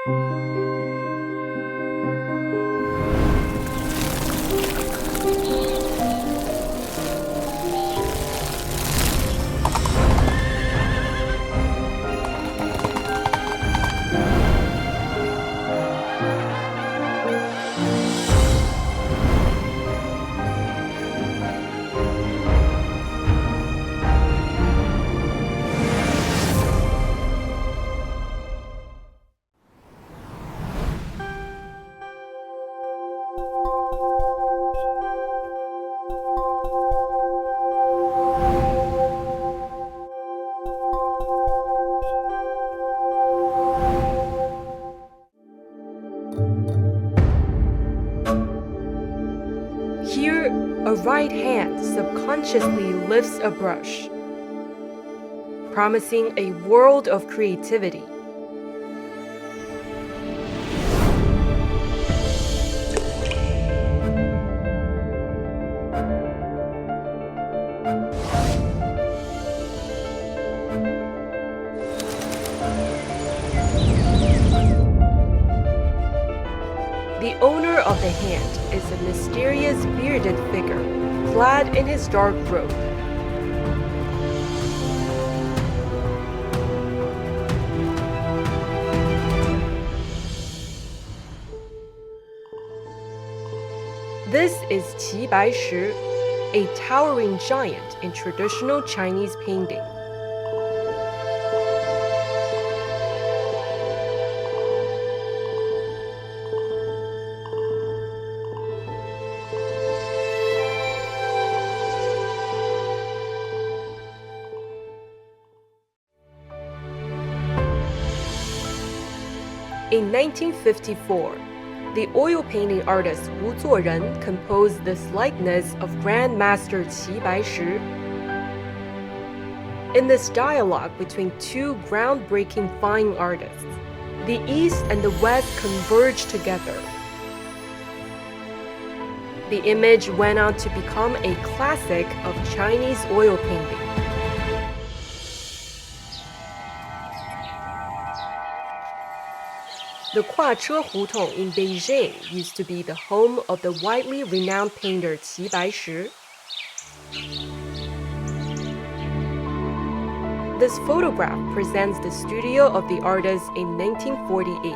Here, a right hand subconsciously lifts a brush, promising a world of creativity. The owner of the hand is a mysterious bearded figure, clad in his dark robe. This is Qi Baishi, a towering giant in traditional Chinese painting. In 1954, the oil painting artist Wu Zuoren composed this likeness of Grand Master Qi Baishi. In this dialogue between two groundbreaking fine artists, the East and the West converged together. The image went on to become a classic of Chinese oil painting. The Quache Hutong in Beijing used to be the home of the widely renowned painter Qi Baishi. This photograph presents the studio of the artist in 1948.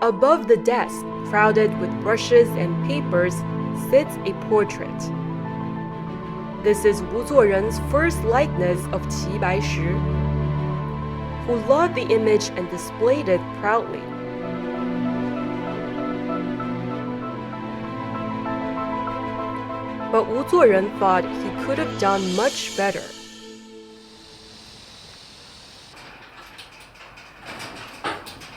Above the desk, crowded with brushes and papers, sits a portrait. This is Wu Zuoren's first likeness of Qi Baishi, who loved the image and displayed it proudly. But Wu Zuoren thought he could have done much better.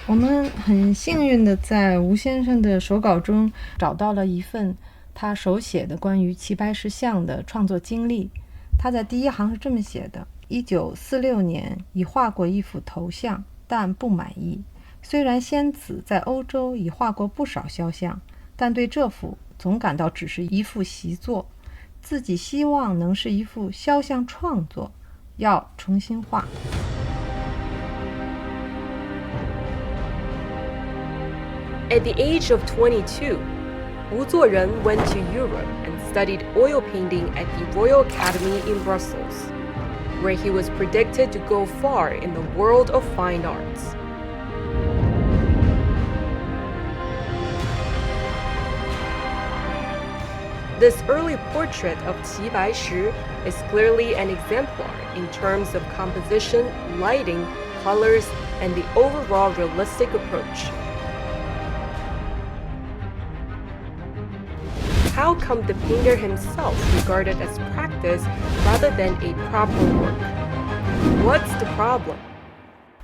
我们很幸运的在吴先生的手稿中找到了一份他手写的关于齐白石像的创作经历。他在第一行是这么写的：1946年已画过一幅头像，但不满意。虽然先此在欧洲已画过不少肖像，但对这幅总感到只是一幅习作，自己希望能是一幅肖像创作，要重新画。At the age of 22, Wu Zuoren went to Europe and studied oil painting at the Royal Academy in Brussels, where he was predicted to go far in the world of fine arts. This early portrait of Qi Baishi is clearly an exemplar in terms of composition, lighting, colors, and the overall realistic approach. How come the painter himself regarded as practice rather than a proper work? What's the problem?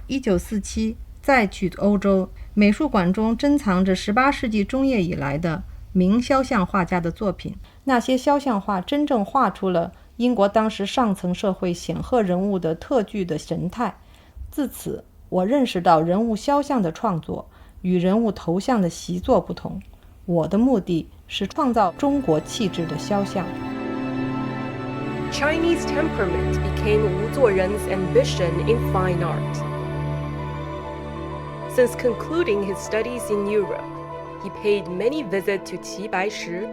1947，再去欧洲，美术馆中珍藏着18世纪中叶以来的名肖像画家的作品。那些肖像画真正画出了英国当时上层社会显赫人物的特具的神态。自此，我认识到人物肖像的创作与人物头像的习作不同。我的目的是创造中国气质的肖像。Chinese temperament became Wu Zuoren's ambition in fine art. Since concluding his studies in Europe, he paid many visits to Qi Baishi.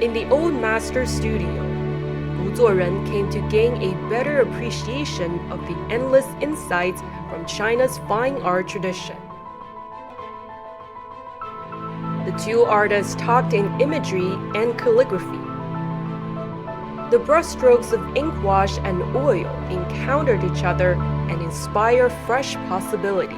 In the old master's studio, Wu Zuoren came to gain a better appreciation of the endless insights from China's fine art tradition. The two artists talked in imagery and calligraphy. The brushstrokes of ink wash and oil encountered each other and inspire fresh possibilities.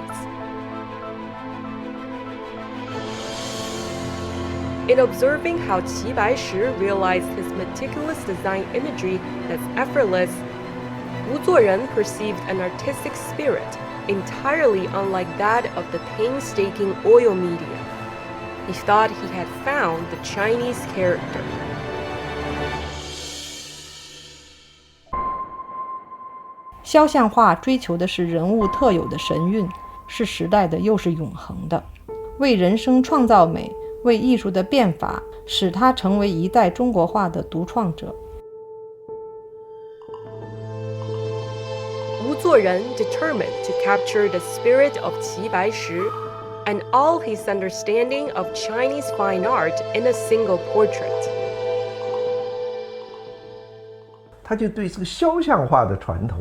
In observing how Qi Baishi realized his meticulous design imagery that's effortless, Wu Zuoren perceived an artistic spirit entirely unlike that of the painstaking oil medium. He thought he had found the Chinese character. 肖像画追求的是人物特有的神韵，是时代的又是永恒的，为人生创造美，为艺术的变法，使他成为一代中国画的独创者。Wu Zuoren determined to capture the spirit of Qi Baishi and all his understanding of Chinese fine art in a single portrait. 他就对这个肖像画的传统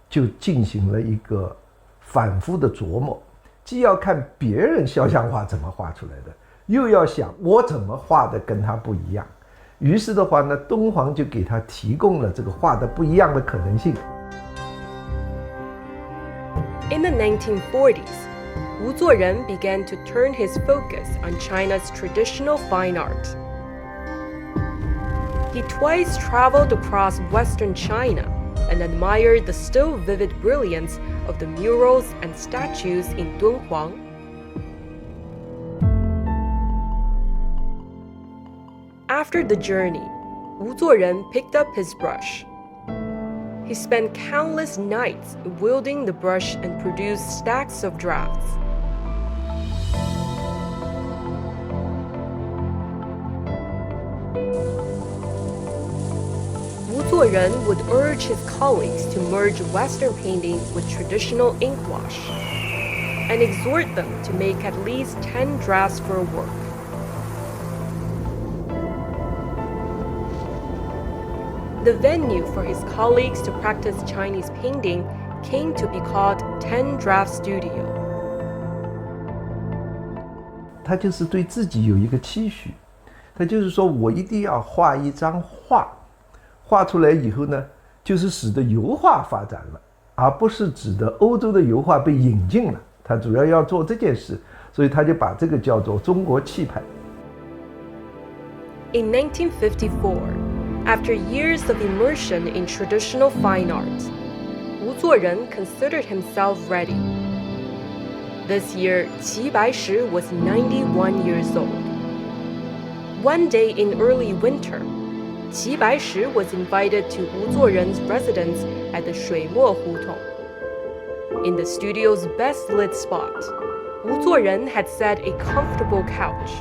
就进行了一个反复的琢磨，既要看别人肖像画怎么画出来的，又要想我怎么画的跟他不一样。于是的话呢，敦煌就给他提供了这个画的不一样的可能性。In the 1940s, Wu Zuoren began to turn his focus on China's traditional fine art. He twice traveled across Western China and admired the still vivid brilliance of the murals and statues in Dunhuang. After the journey, Wu Zuoren picked up his brush. He spent countless nights wielding the brush and produced stacks of drafts. Wu Zuoren would urge his colleagues to merge Western painting with traditional ink wash and exhort them to make at least 10 drafts for a work. The venue for his colleagues to practice Chinese painting came to be called 10 Draft Studio. 他就是对自己有一个期许，他就是说我一定要画一张画，画出来以后呢，就是使得油画发展了，而不是指的欧洲的油画被引进了。他主要要做这件事，所以他就把这个叫做中国气派。In 1954, after years of immersion in traditional fine art, Wu Zuoren considered himself ready. This year, Qi Baishi was 91 years old. One day in early winter, Qi Baishi was invited to Wu Zuoren's residence at the Shuimo Hutong. In the studio's best-lit spot, Wu Zuoren had set a comfortable couch.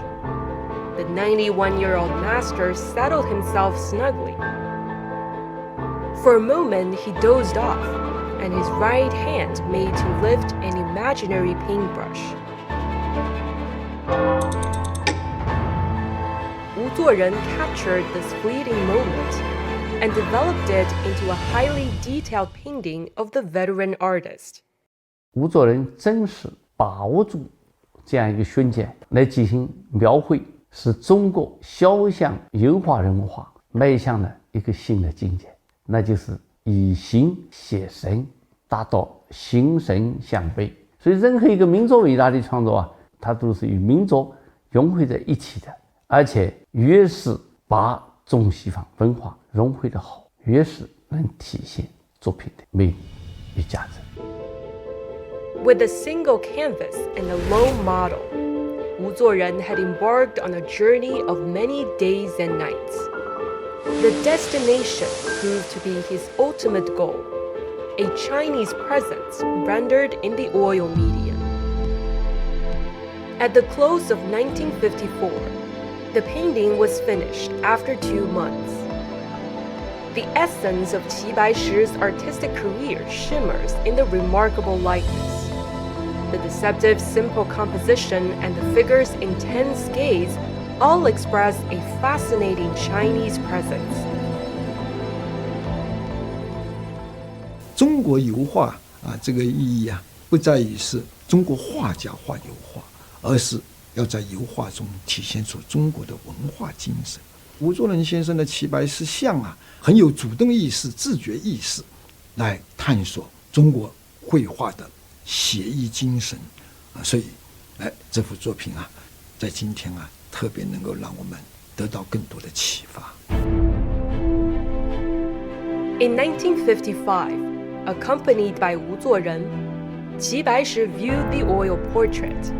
The 91-year-old master settled himself snugly. For a moment, he dozed off, and his right hand made to lift an imaginary paintbrush. Wu Zuoren captured this fleeting moment and developed it into a highly detailed painting of the veteran artist. 吴作人真是把握住这样一个瞬间来进行描绘，使中国肖像油画人物画迈向了一个新的境界，那就是以形写神，达到形神相悖。所以任何一个民族伟大的创作它都是与民族融汇在一起的，而且越是把中西方文化融汇的好，越是能体现作品的魅力与价值。With a single canvas and a lone model, Wu Zuoren had embarked on a journey of many days and nights. The destination proved to be his ultimate goal, a Chinese presence rendered in the oil medium. At the close of 1954, the painting was finished after 2 months. The essence of Qi Baishi's artistic career shimmers in the remarkable likeness. The deceptive simple composition and the figure's intense gaze all express a fascinating Chinese presence. 中国油画这个意义不在于是中国画家画油画，而是要在油画中体现出中国的文化精神。吴作人先生的齐白石像很有主动意识、自觉意识，来探索中国绘画的写意精神所以这幅作品在今天特别能够让我们得到更多的启发。In 1955, accompanied by Wu Zuoren, Qi Baishi viewed the oil portrait.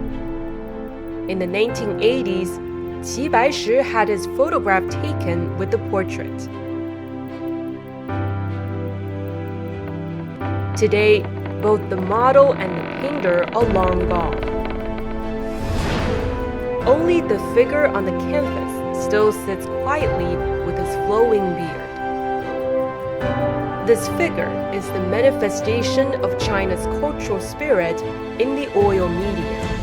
In the 1980s, Qi Baishi had his photograph taken with the portrait. Today, both the model and the painter are long gone. Only the figure on the canvas still sits quietly with his flowing beard. This figure is the manifestation of China's cultural spirit in the oil medium.